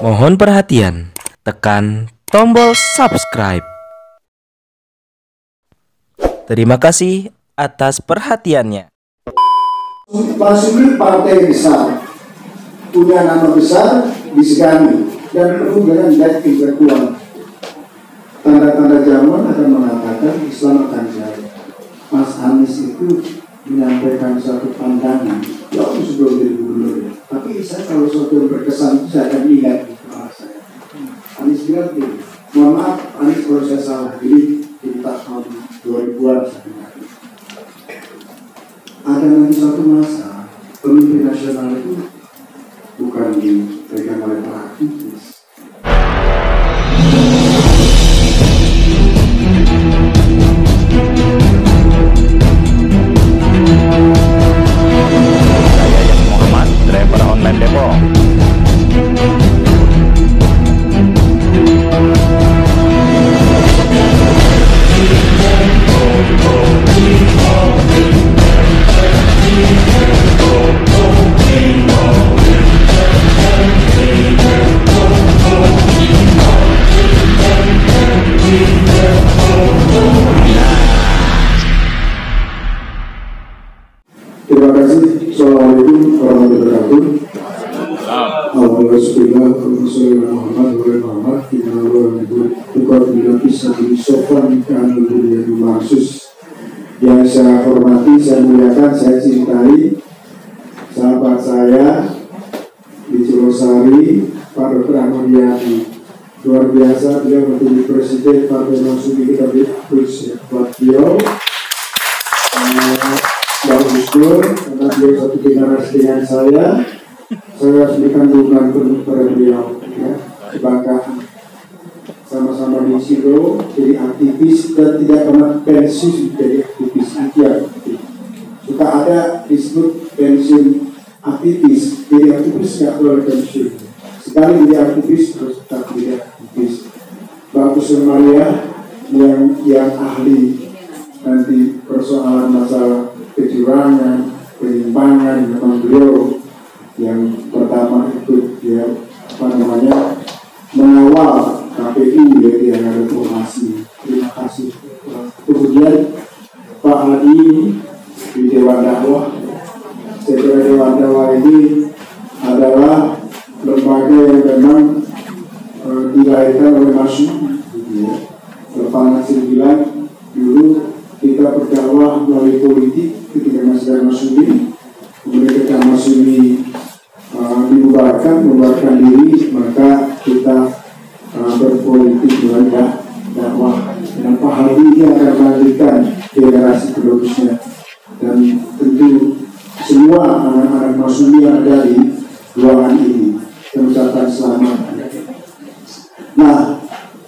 Mohon perhatian, tekan tombol subscribe. Terima kasih atas perhatiannya. Maksudnya partai besar, punya nama besar, disegani, dan penuh dengan daya intelektual. Tanda-tanda zaman akan mengatakan Islam akan jaya. Mas Anies itu menyampaikan satu pandangan jauh sebelum jadi gubernur ya. Tapi saya kalau sesuatu yang berkesan saya akan ingat di kepala saya. Anies bilang begini, mohon maaf Anies kalau saya salah, jadi kita tahun 2000-an ada nanti suatu masa pemimpin nasional itu bukan dipegang oleh para aktivis. Driver online Depok. Terima kasih. Assalamualaikum warahmatullahi wabarakatuh. Alhamdulillah, Muhammad, yang saya hormati, saya muliakan, saya cintai sahabat saya di Cilosari, Pak Dr. Ahmad Yani. Luar biasa, beliau menjadi presiden Partai Masyumi kita buat beliau. Bagus karena beliau satu generasi dengan saya harus berikan dukungan penuh kepada beliau ya. Kebanggaan sama-sama di Silo jadi aktivis dan tidak pernah pensiun jadi aktivis itu ya. Suka ada disebut pensiun aktivis, jadi aktivis nggak boleh pensiun, sekali jadi aktivis terus tetap jadi aktivis. Bagus Maria yang ahli nanti persoalan masalah kecurangan, penyimpangan, memang beliau yang pertama itu ya mengawal KPU ya, yang ada reformasi. Terima kasih. Kemudian Pak Adi di Dewan Dakwah. Saya kira Dewan Dakwah ini adalah lembaga yang memang dilahirkan oleh Masyumi. Ya. Lepas 9 dulu kita berdakwah melalui politik ketika masih ada Masyumi, kemudian ketika Masyumi membubarkan diri, maka kita berpolitik melalui dakwah. Dan Pak Hadi ini akan melanjutkan generasi penerusnya, dan tentu semua anak-anak Masyumi yang ada di ruangan ini mengucapkan selamat. Nah,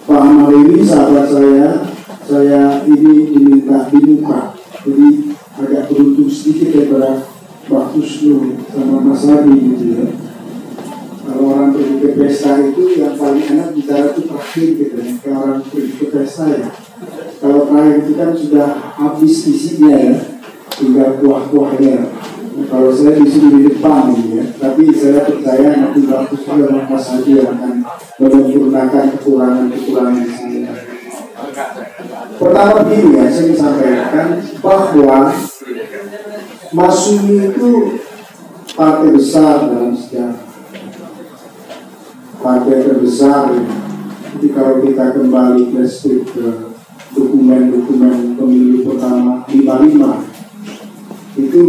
Pak Amal ini sahabat saya ini diminta dibuka, jadi agak beruntung sedikit daripada Mbak Husnu sama Mas Hadi gitu ya. Kalau orang pergi ke pesta itu yang paling enak bicara itu terakhir gitu ya. Kalau orang pergi ke pesta ya, kalau terakhir itu kan sudah habis isinya ya, tinggal kuah-kuahnya. Nah, kalau saya di sini di depan gitu ya, tapi saya percaya nanti Mbak Husnu dan Mas Hadi yang akan menyempurnakan kekurangan-kekurangan di sini. Pertama begini ya, saya sampaikan bahwa Masyumi itu partai besar dalam sejarah, partai terbesar. Jadi kalau kita kembali flashback ke dokumen-dokumen pemilu pertama 55 itu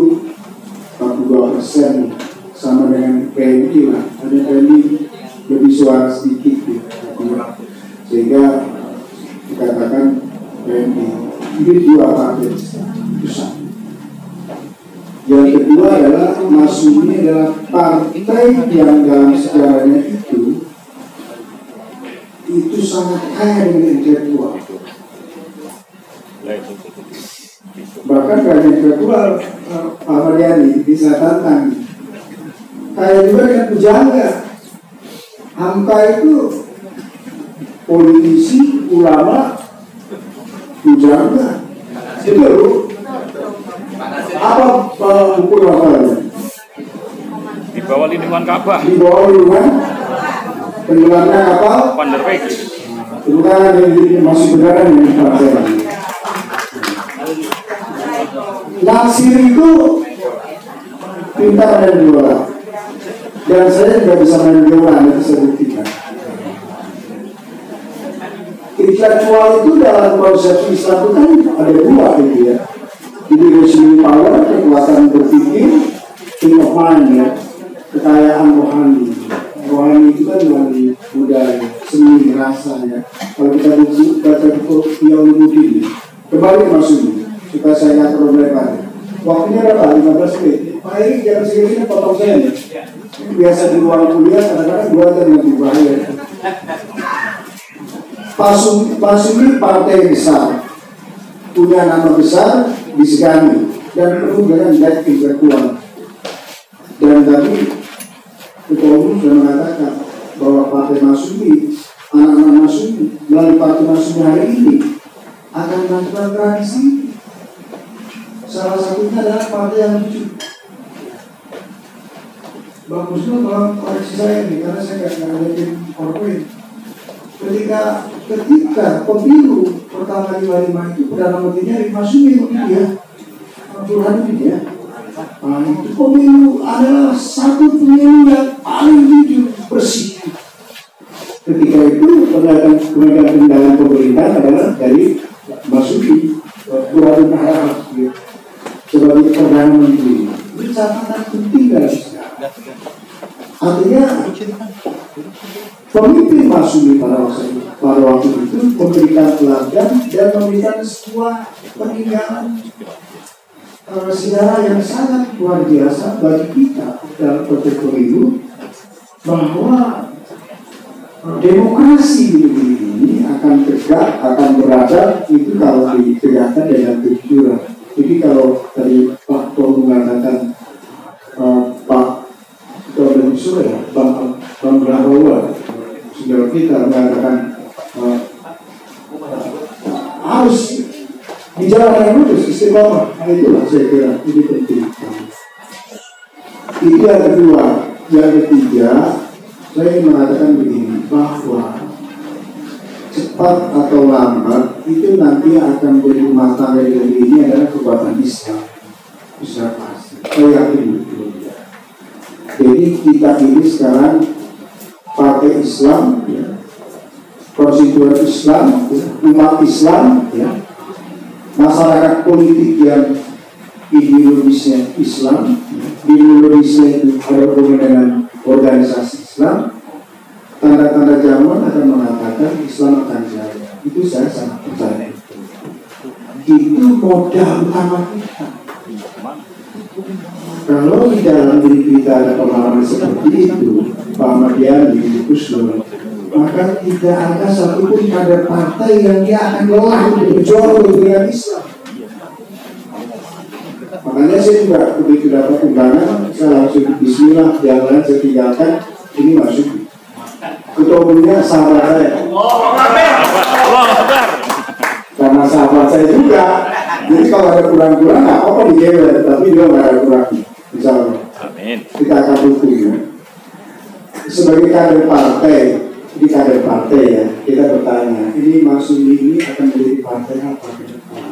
42% sama dengan PNI lah, hanya PNI lebih suara sedikit gitu. Sehingga dikatakan PNI ini dua partai besar. Yang kedua adalah Masyumi adalah partai yang dalam sejarahnya itu sangat kaya dengan intelektual. Bahkan kaya intelektual Ahmad Yani bisa tantang. Kaya juga dengan pujangga. Hamka itu politisi, ulama, pujangga. Itu apa hukum apalnya? Di bawah lindungan Ka'bah. Di bawah lindungan tenggelamnya kapal. Bukan ini masih beneran ini pelajaran. Nasir itu pintar main bola, dan saya juga bisa main bola, itu saya buktikan. Intelektual itu dalam konsep Islam itu kan ada dua gitu ya. Jadi reasoning power, kekuatan berpikir, king of mind ya, kekayaan rohani. Rohani itu kan melalui budaya, seni, rasa ya. Kalau kita baca buku Yaumudin, kembali maksudnya, supaya saya nggak terlalu lebar. Waktunya berapa? 15 menit. Pak Erik jangan segini potong saya nih. Biasa di ruang kuliah kadang-kadang gua ada yang lebih bahaya. Pasumi partai besar, punya nama besar, disegani dan penuh dengan daya intelektual. Dan tadi Ketua Umum sudah mengatakan bahwa Partai Masyumi, anak-anak Masyumi melalui Partai Masyumi hari ini akan melakukan transisi. Salah satunya adalah partai yang lucu. Bagus juga kalau koreksi saya nih, karena saya nggak ngeliatin PowerPoint. Ketika pemilu pertama 55 itu Perdana Menterinya Masyumi ya, Abdul ya. Nah, itu pemilu adalah satu pemilu yang paling jujur, bersih. Ketika itu pengendalian pemerintah adalah dari Masyumi, Burhanuddin Harahap sebagai Perdana Menteri. Ini catatan penting dari sejarah. Artinya pemimpin Masyumi pada waktu itu memberikan teladan dan memberikan sebuah peninggalan sejarah yang sangat luar biasa bagi kita dalam konteks pemilu, bahwa demokrasi di negeri ini akan tegak, akan beradab itu kalau ditegakkan dengan kejujuran. Jadi kalau tadi Pak Tom mengatakan Pak Ketua Surya, Bang Brahawa, saudara kita mengatakan harus di jalan yang lurus, istiqomah. Nah, itulah saya kira ini penting. Itu yang kedua. Yang ketiga, saya ingin mengatakan begini, bahwa cepat atau lambat itu nanti akan menjadi rumah tangga di negeri ini adalah kekuatan Islam. Bisa pasti. Saya yakin betul. Jadi kita ini sekarang partai Islam, ya, konstituen Islam, ya, umat Islam, ya, masyarakat politik yang ideologisnya Islam, ideologisnya itu ada hubungan dengan organisasi Islam. Tanda-tanda zaman akan mengatakan Islam akan jaya. Itu saya sangat percaya. Itu modal utama kita. Kalau di dalam diri kita ada pengalaman seperti itu, Pak Ahmadiyah di Kusnul, maka tidak ada satupun kader partai yang dia akan lelah untuk berjuang dengan Islam. Makanya saya juga begitu dapat undangan, saya langsung bismillah, jalan saya tinggalkan, ini masuk. Ketua umumnya sahabat saya. Karena sahabat saya juga. Jadi kalau ada kurang-kurang, nggak apa-apa dijewer, tapi dia nggak ada kurang. Misalnya, kita akan dukung. Ya. Sebagai kader partai, di kader partai ya, kita bertanya, ini Masyumi ini akan menjadi partai apa ke depan?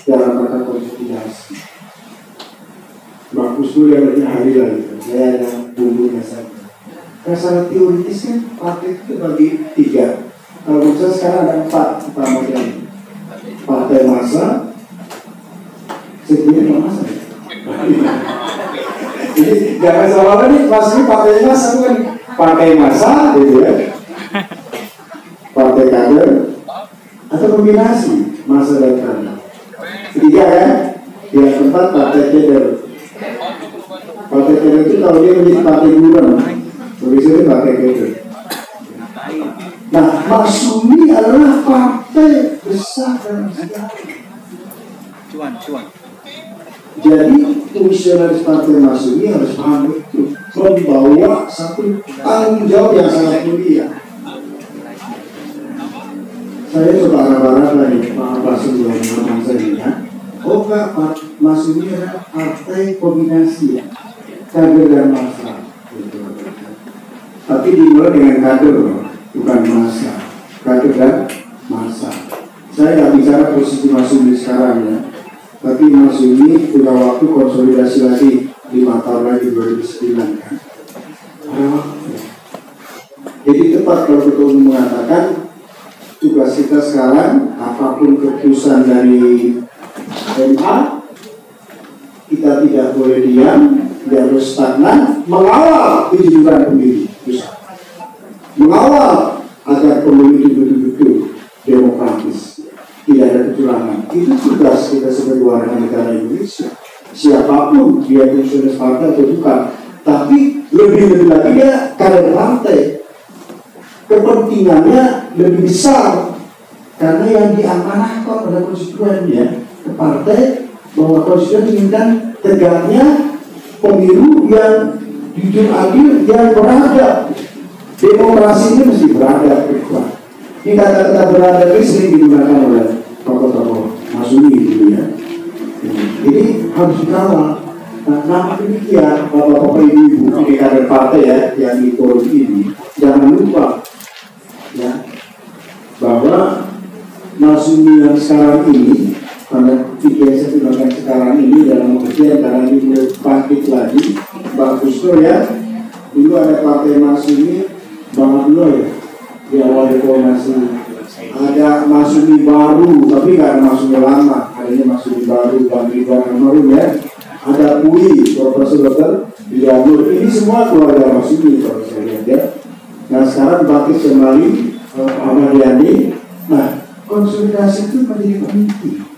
Dalam rangka konsolidasi. Bagus dulu yang lebih hari lagi, saya ada bumbunya saja. Secara teoritis kan partai itu bagi 3. Kalau misalnya sekarang ada 4 utamanya. Partai massa, sebenarnya massa. Jadi jangan salah nih, pasti partai massa bukan partai massa, gitu ya. Partai kader atau kombinasi massa dan kader. 3 kan? Yang keempat partai kader. Partai kader itu kalau dia menjadi partai buron, berbeda partai kader. Nah, Masyumi adalah partai besar dalam sejarah. Cuan. Jadi, fungsionaris partai Masyumi harus paham itu, membawa satu tanggung jawab yang sangat mulia. Saya coba arah-arah lagi, Pak Abbas sebelum ngomong saya. Oh, Pak, Masyumi adalah partai kombinasi, kader dan massa. Tapi dimulai dengan kader, bukan massa. Kader dan massa. Saya nggak bicara posisi Mas Umi sekarang ya, tapi Mas Umi punya waktu konsolidasi lagi 5 tahun lagi 2009 kan. Jadi tepat kalau Ketua Umum mengatakan tugas kita sekarang apapun keputusan dari MA, kita tidak boleh diam, tidak harus stagnan, mengawal kejujuran pemilu, mengawal agar pemilu itu betul-betul demokratis, tidak ada kecurangan. Itu tugas kita sebagai warga negara Indonesia. Siapapun dia fungsionaris partai atau bukan, tapi lebih lagi dia kader partai. Kepentingannya lebih besar karena yang diamanahkan oleh konstituennya ke partai bahwa konstituen inginkan tegaknya pemilu yang jujur, adil, yang beradab. Demokrasi ini mesti beradab. Ini kata-kata beradab ini sering digunakan oleh tokoh-tokoh Masumi gitu ya. Jadi harus dikawal. Nah, demikian bapak-bapak ibu-ibu di kader partai ya yang di forum ini, jangan lupa ya bahwa Masumi yang sekarang ini, karena tiga saya sekarang ini dalam pengertian karena ini mulai bangkit lagi, bagus tuh ya. Dulu ada partai Masumi, banget dulu ya di awal reformasi. Ada Masumi baru, tapi nggak ada Masumi lama, adanya Masumi baru, Bang Ridwan Kamil ya. Ada Pui, Profesor Dr. Dianur, ini semua keluarga Masumi kalau saya lihat ya. Nah sekarang bangkit kembali Ahmad Yani. Nah konsolidasi itu menjadi penting.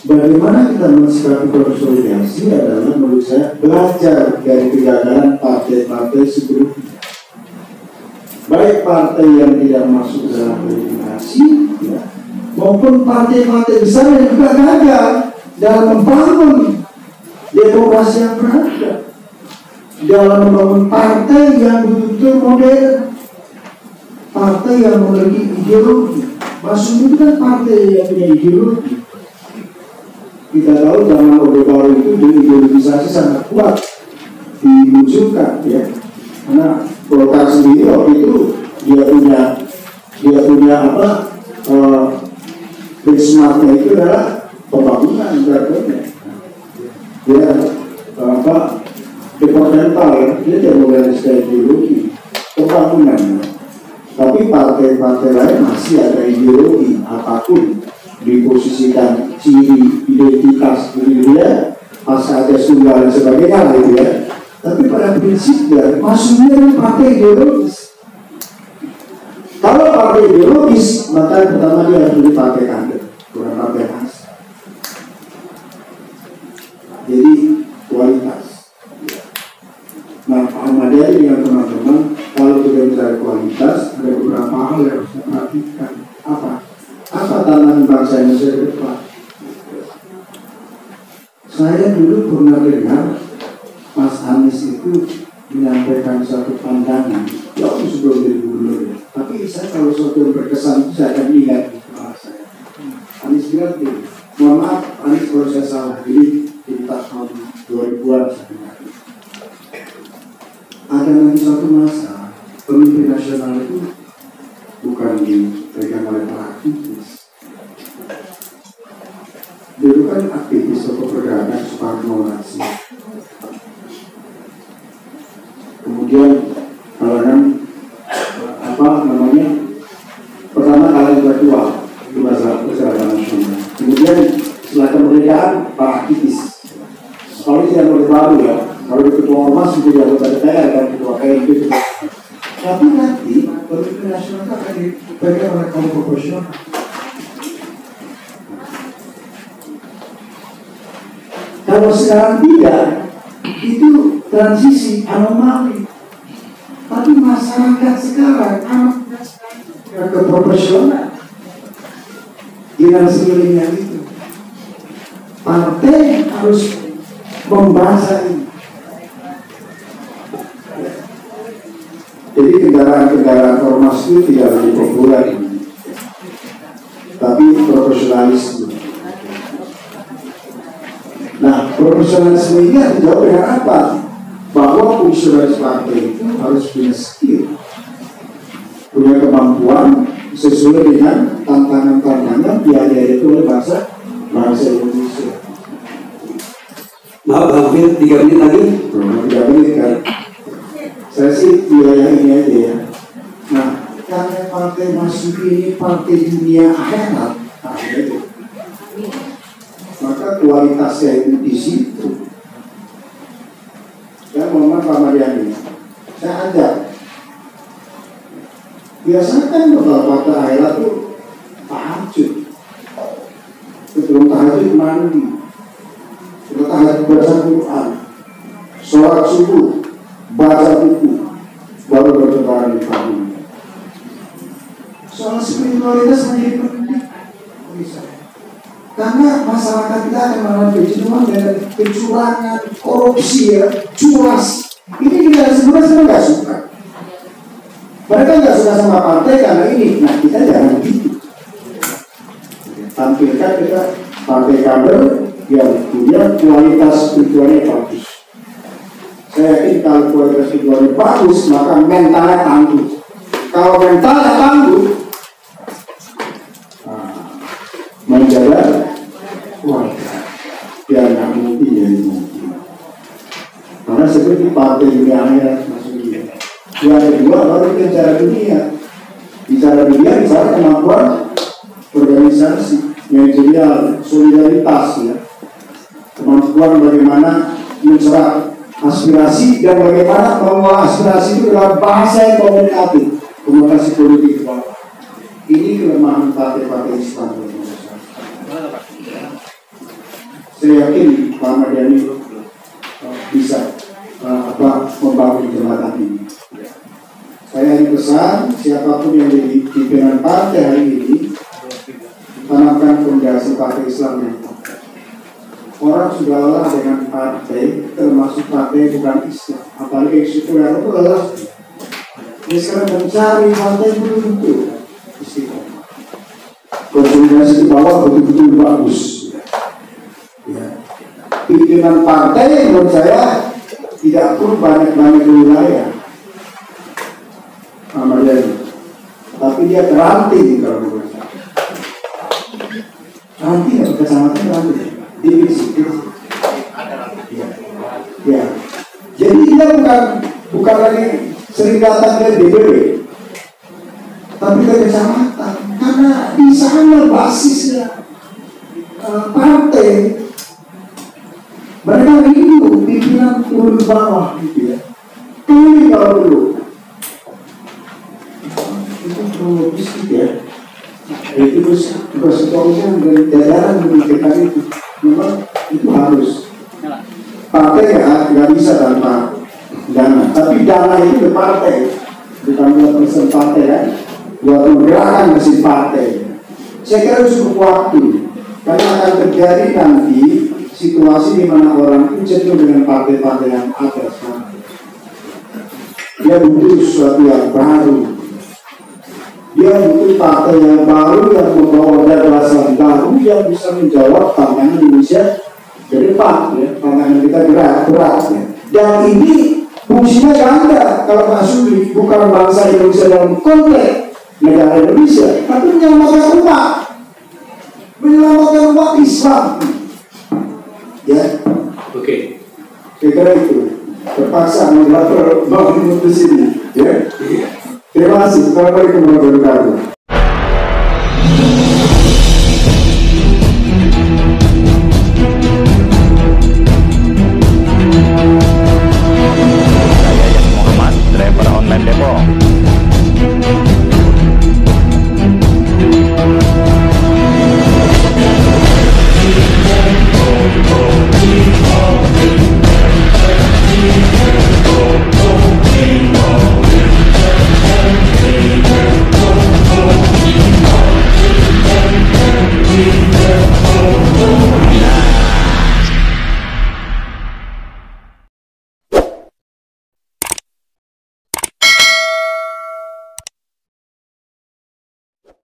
Bagaimana kita mensikapi konsolidasi adalah menurut saya belajar dari kegagalan partai-partai sebelumnya. Baik partai yang tidak masuk dalam verifikasi ya, maupun partai-partai besar yang juga gagal dalam membangun demokrasi yang beradab, dalam membangun partai yang betul-betul modern, partai yang memiliki ideologi. Masuk itu kan partai yang punya ideologi. Kita tahu zaman Orde Baru itu ideologisasi sangat kuat dimunculkan ya, karena Golkar sendiri waktu itu dia punya benchmarknya itu adalah pembangunan berikutnya. Dia departemental, dia tidak mulai dari ideologi pembangunan. Tapi partai-partai lain masih ada ideologi apapun diposisikan ciri identitas dia pasca ada tunggal dan sebagainya gitu ya. Tapi pada prinsipnya maksudnya partai ideologis. Kalau partai ideologis maka pertama dia harus partai kader, bukan partai khas. Jadi kualitas. Nah, Pak Ahmadiyah dengan teman-teman kalau kita mencari kualitas ada beberapa hal yang harus diperhatikan. Apa tantangan bangsa Indonesia ke depan? Saya dulu pernah dengar Mas Anies itu menyampaikan satu pandangan jauh sebelum jadi gubernur ya. Tapi saya kalau sesuatu yang berkesan itu saya akan ingat di kepala saya. Anies bilang begini, mohon maaf Anies kalau saya salah, jadi kita tahun 2000-an saya dengar. Ada nanti suatu masa pemimpin nasional itu bukan dipegang oleh para aktivis. Dulu kan aktivis atau pergerakan Soekarno Hatta. Kemudian kalangan pertama kalangan intelektual di masa pergerakan nasional. Kemudian setelah kemerdekaan para aktivis. Kalau tidak Orde Baru ya, kalau ketua ormas menjadi anggota DPR dan ketua KMP. Tapi nanti pemimpin nasional akan dipegang oleh kaum profesional. Kalau sekarang tidak, itu transisi anomali. Tapi masyarakat sekarang ke profesional dengan sekelilingnya itu. Partai harus membaca ini. Jadi kendaraan-kendaraan ormas itu tidak lebih populer, tapi profesionalisme. Nah, profesionalisme ini dijawab dengan apa? bahwa fungsionaris partai itu harus punya skill, punya kemampuan sesuai dengan tantangan-tantangan yang dihadapi oleh bangsa Indonesia. Maaf, hampir 3 menit lagi. 3 menit kan. Saya sih wilayah ini aja ya. Nah, karena partai Mas ini partai dunia akhirat, maka kualitasnya itu di situ. Dan Muhammad Ramadhani, saya ajak. Biasanya kan beberapa akhirat itu tahajud. Sebelum tahajud mandi, sebelum tahajud baca Quran, sholat subuh, baca buku, baru berlebaran di pagi. Soal spiritualitas menjadi penting. Karena masyarakat kita akan mengalami kejenuhan dan kecurangan, korupsi, ya, curas. Ini kita sebenarnya nggak suka. Mereka nggak suka sama partai karena ini. Nah, kita jangan begitu. Tampilkan kita partai kader yang punya kualitas spiritualnya bagus. Saya yakin kalau kualitas spiritualnya bagus, maka mentalnya tangguh. Kalau mentalnya tangguh, menjaga kualitas biar nggak mungkin jadi mungkin. Karena seperti partai dunia akhirat maksudnya. Yang kedua baru bicara dunia. Bicara dunia, bicara kemampuan organisasi, manajerial, solidaritas, ya. Kemampuan bagaimana mencerap aspirasi dan bagaimana mengolah aspirasi itu dalam bahasa yang komunikatif, komunikasi politik. Ini kelemahan partai-partai Islam. Saya yakin Pak Mardhani bisa membangun jembatan ini. Saya ingin pesan siapapun yang jadi pimpinan partai hari ini, tanamkan fondasi partai Islam yang kuat. Orang sudah lelah dengan partai, termasuk partai bukan Islam, apalagi sekuler itu lelah. Dia sekarang mencari partai betul-betul istiqomah. Konsolidasi di bawah betul-betul bagus. Ya. Pimpinan partai menurut saya tidak perlu banyak-banyak wilayah, tapi dia teranting kalau menurut saya. Teranting atau kecamatan teranting. Divisi. Ya. Jadi dia bukan lagi sering datang ke DPW, tapi ke kecamatan, karena di sana basisnya partai. Mereka rindu pimpinan turun ke bawah, gitu ya. Pilih kalau dulu. Itu kronologis gitu ya. Itu prosesnya dari jajaran memikirkan itu. Memang itu harus. Partai nggak bisa tanpa dana. Tapi dana itu di partai, bukan buat mesin partai kan, buat menggerakkan mesin partai. Saya kira cukup waktu, karena akan terjadi nanti situasi di mana orang itu cenderung dengan partai-partai yang ada sekarang. Dia butuh sesuatu yang baru. Dia butuh partai yang baru yang membawa gagasan baru yang bisa menjawab tantangan Indonesia ke depan. Ya. Tantangan kita berat ya. Dan ini fungsinya ganda kalau Pak Suli, bukan bangsa Indonesia dalam konteks negara Indonesia, tapi menyelamatkan umat Islam. Ya, oke. Kira itu terpaksa menggelar bangun di sini. Ya, terima kasih. Assalamualaikum warahmatullahi wabarakatuh.